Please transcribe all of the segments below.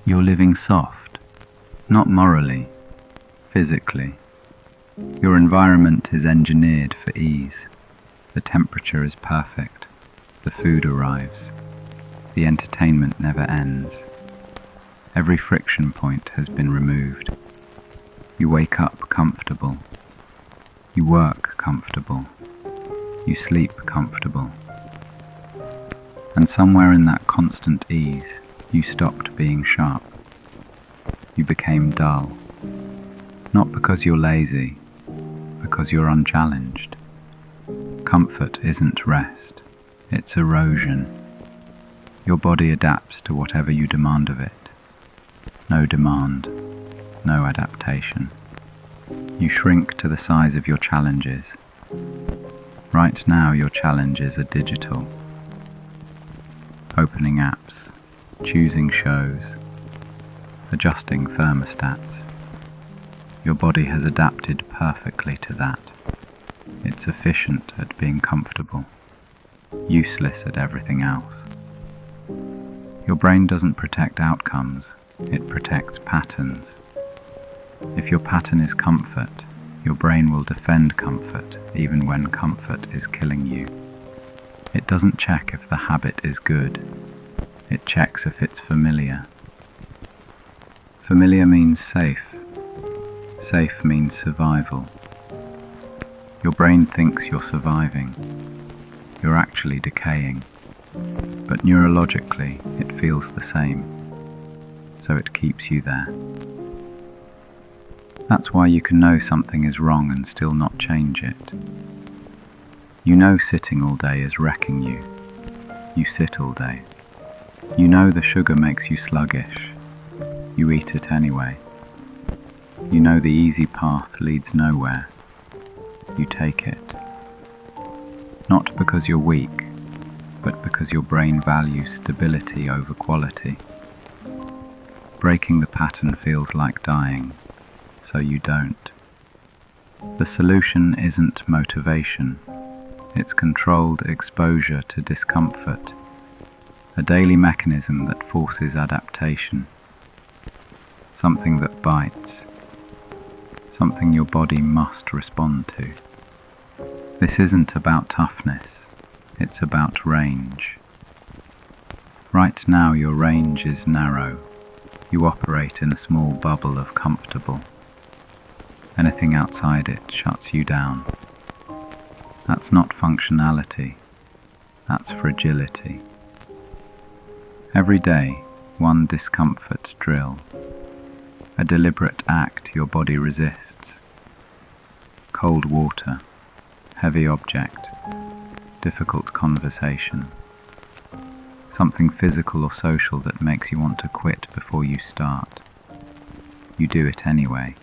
You're living soft, not morally, physically. Your environment is engineered for ease. The temperature is perfect. The food arrives. The entertainment never ends. Every friction point has been removed. You wake up comfortable. You work comfortable. You sleep comfortable. And somewhere in that constant ease, you stopped being sharp. You became dull. Not because you're lazy, because you're unchallenged. Comfort isn't rest, it's erosion. Your body adapts to whatever you demand of it. No demand, no adaptation. You shrink to the size of your challenges. Right now your challenges are digital. Opening apps, choosing shows, adjusting thermostats. Your body has adapted perfectly to that. It's efficient at being comfortable, useless at everything else. Your brain doesn't protect outcomes, it protects patterns. If your pattern is comfort, your brain will defend comfort even when comfort is killing you. It doesn't check if the habit is good, it checks if it's familiar. Familiar means safe. Safe means survival. Your brain thinks you're surviving. You're actually decaying. But neurologically, it feels the same. So it keeps you there. That's why you can know something is wrong and still not change it. You know sitting all day is wrecking you. You sit all day. You know the sugar makes you sluggish. You eat it anyway. You know the easy path leads nowhere. You take it. Not because you're weak, but because your brain values stability over quality. Breaking the pattern feels like dying, so you don't. The solution isn't motivation. It's controlled exposure to discomfort, a daily mechanism that forces adaptation, something that bites, something your body must respond to. This isn't about toughness, it's about range. Right now your range is narrow. You operate in a small bubble of comfortable. Anything outside it shuts you down. That's not functionality, that's fragility. Every day, one discomfort drill, a deliberate act your body resists. Cold water, heavy object, difficult conversation. Something physical or social that makes you want to quit before you start. You do it anyway.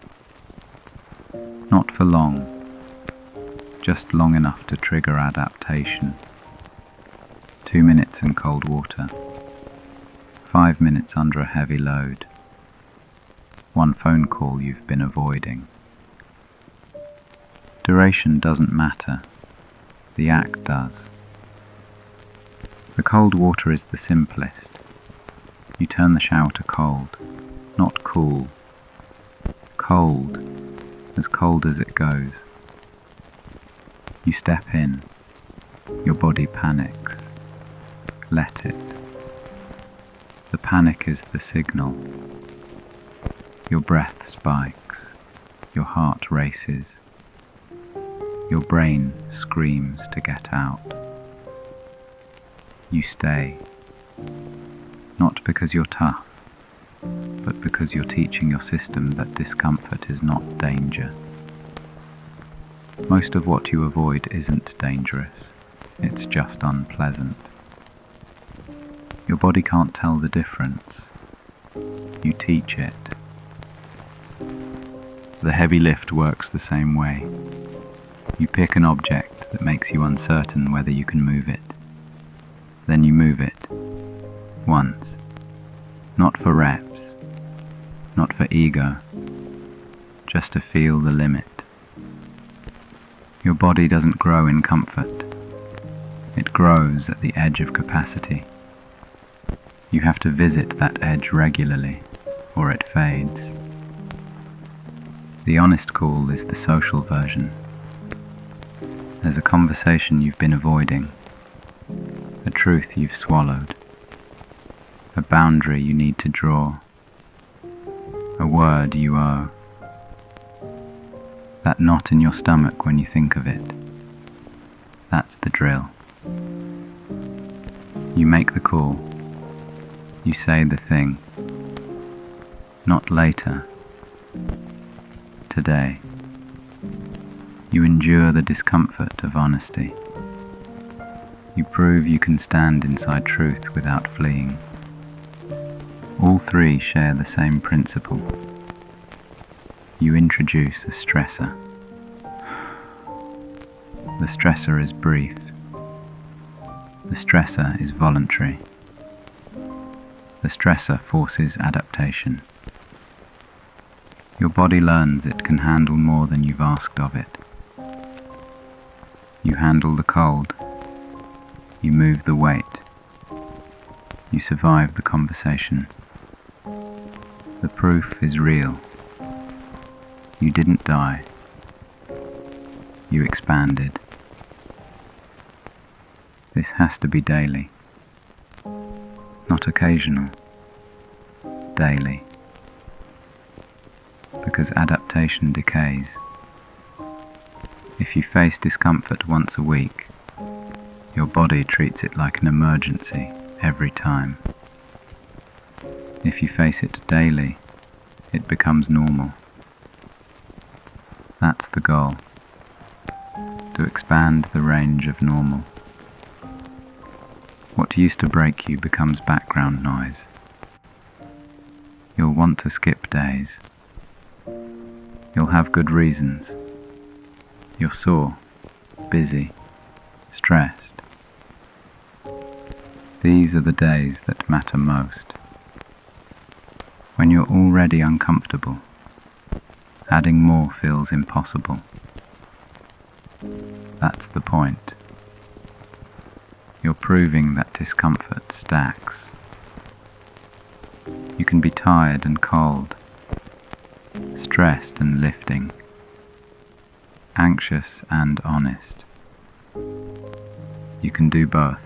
Not for long. Just long enough to trigger adaptation. 2 minutes in cold water. 5 minutes under a heavy load. One phone call you've been avoiding. Duration doesn't matter. The act does. The cold water is the simplest. You turn the shower to cold, not cool. Cold as it goes. You step in. Your body panics. Let it. The panic is the signal. Your breath spikes. Your heart races. Your brain screams to get out. You stay. Not because you're tough, but because you're teaching your system that discomfort is not danger. Most of what you avoid isn't dangerous, it's just unpleasant. Your body can't tell the difference. You teach it. The heavy lift works the same way. You pick an object that makes you uncertain whether you can move it. Then you move it. Once. Not for reps. Not for ego. Just to feel the limit. Your body doesn't grow in comfort. It grows at the edge of capacity. You have to visit that edge regularly. or it fades. The honest call is the social version. There's a conversation you've been avoiding, a truth you've swallowed, a boundary you need to draw, a word you owe. That knot in your stomach when you think of it, that's the drill. You make the call, you say the thing, not later, today. You endure the discomfort of honesty. You prove you can stand inside truth without fleeing. All three share the same principle. You introduce a stressor. The stressor is brief. The stressor is voluntary. The stressor forces adaptation. Your body learns it can handle more than you've asked of it. You handle the cold. You move the weight. You survive the conversation. The proof is real. You didn't die. You expanded. This has to be daily, not occasional, daily, because adaptation decays. If you face discomfort once a week, your body treats it like an emergency every time. If you face it daily, it becomes normal. That's the goal, to expand the range of normal. What used to break you becomes background noise. You'll want to skip days. You'll have good reasons. You're sore, busy, stressed. These are the days that matter most. When you're already uncomfortable, adding more feels impossible. That's the point. You're proving that discomfort stacks. You can be tired and cold, stressed and lifting, anxious and honest. You can do both.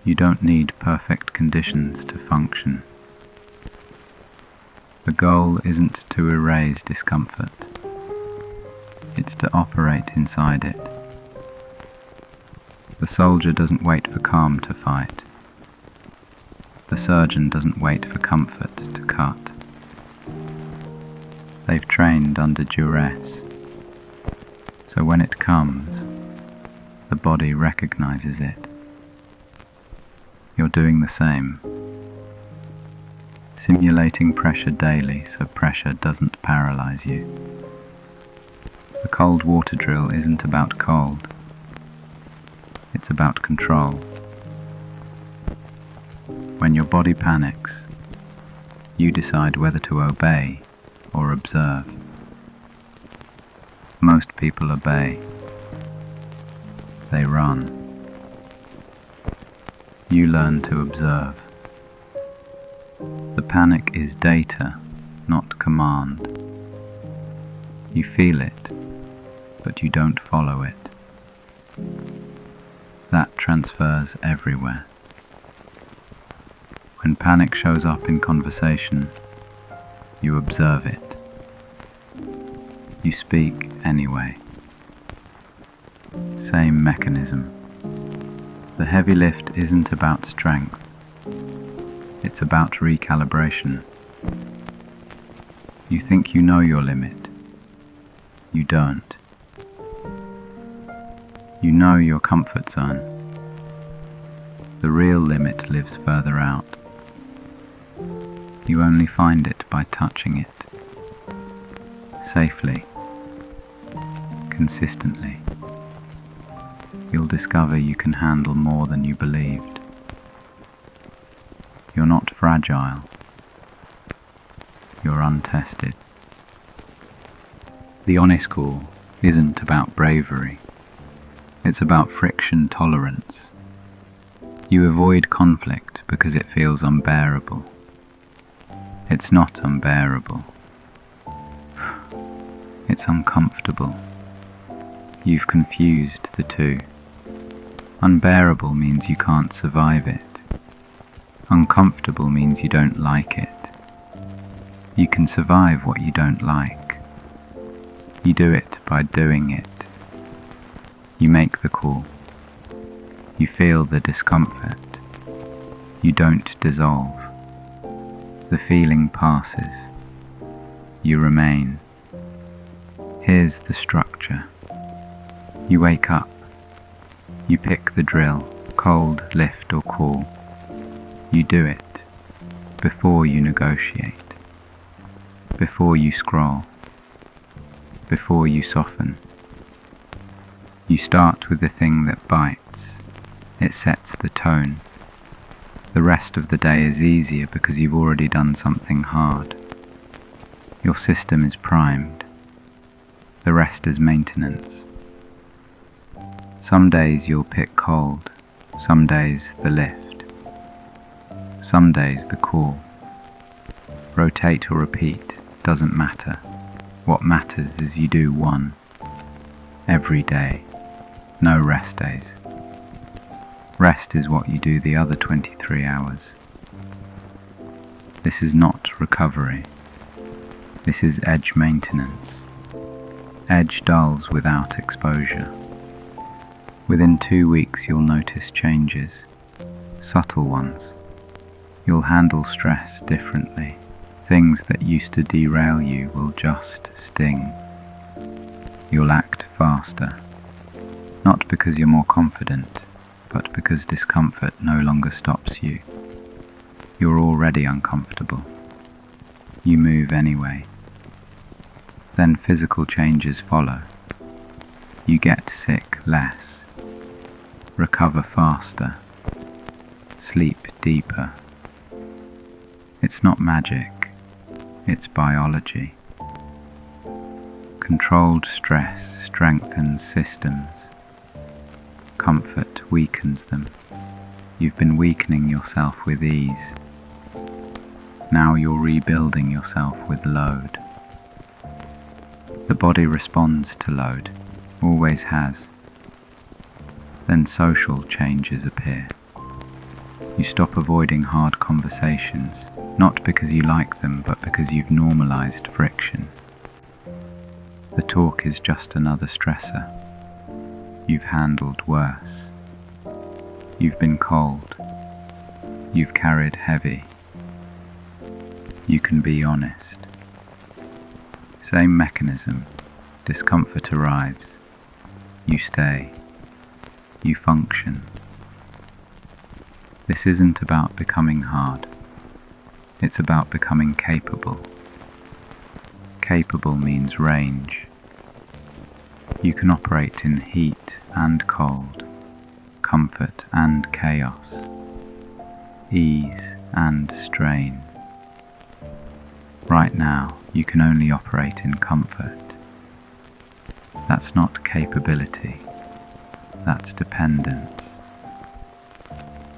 You don't need perfect conditions to function. The goal isn't to erase discomfort. It's to operate inside it. The soldier doesn't wait for calm to fight. The surgeon doesn't wait for comfort to cut. They've trained under duress, so when it comes, the body recognizes it. You're doing the same, simulating pressure daily so pressure doesn't paralyze you. The cold water drill isn't about cold, it's about control. When your body panics, you decide whether to obey or observe. Most people obey. They run. You learn to observe. The panic is data, not command. You feel it, but you don't follow it. That transfers everywhere. When panic shows up in conversation, you observe it. You speak anyway. Same mechanism. The heavy lift isn't about strength. It's about recalibration. You think you know your limit. You don't. You know your comfort zone. The real limit lives further out. You only find it by touching it. Safely. Consistently. You'll discover you can handle more than you believed. You're not fragile. You're untested. The honest call isn't about bravery. It's about friction tolerance. You avoid conflict because it feels unbearable. It's not unbearable. It's uncomfortable. You've confused the two. Unbearable means you can't survive it. Uncomfortable means you don't like it. You can survive what you don't like. You do it by doing it. You make the call. You feel the discomfort. You don't dissolve. The feeling passes. You remain. Here's the structure. You wake up. You pick the drill, cold, lift or cool. You do it before you negotiate, before you scroll, before you soften. You start with the thing that bites. It sets the tone. The rest of the day is easier because you've already done something hard. Your system is primed. The rest is maintenance. Some days you'll pick cold, some days the lift, some days the cool. Rotate or repeat, doesn't matter. What matters is you do one every day. No rest days. Rest is what you do the other 23 hours. This is not recovery. This is edge maintenance. Edge dulls without exposure. Within 2 weeks you'll notice changes, subtle ones. You'll handle stress differently. Things that used to derail you will just sting. You'll act faster, not because you're more confident, but because discomfort no longer stops you. You're already uncomfortable. You move anyway. Then physical changes follow. You get sick less, recover faster, sleep deeper. It's not magic, it's biology. Controlled stress strengthens systems. Comfort weakens them. You've been weakening yourself with ease. Now you're rebuilding yourself with load. The body responds to load, always has. Then social changes appear. You stop avoiding hard conversations, not because you like them, but because you've normalized friction. The talk is just another stressor. You've handled worse. You've been cold. You've carried heavy. You can be honest. Same mechanism. Discomfort arrives. You stay. You function. This isn't about becoming hard. It's about becoming capable. Capable means range. You can operate in heat and cold, comfort and chaos, ease and strain. Right now, you can only operate in comfort. That's not capability, that's dependence.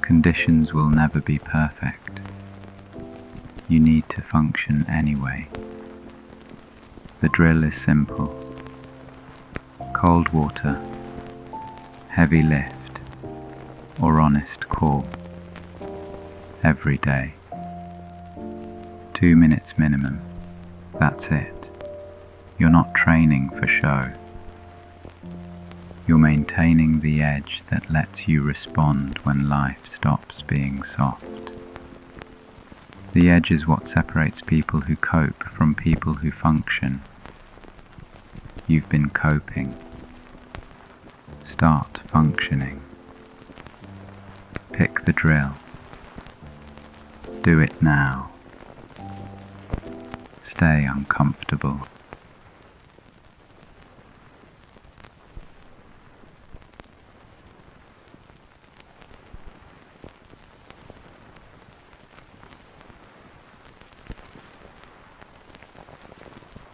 Conditions will never be perfect. You need to function anyway. The drill is simple. Cold water, heavy lift, or honest call. Every day. 2 minutes minimum. That's it. You're not training for show. You're maintaining the edge that lets you respond when life stops being soft. The edge is what separates people who cope from people who function. You've been coping. Start functioning. Pick the drill. Do it now. Stay uncomfortable.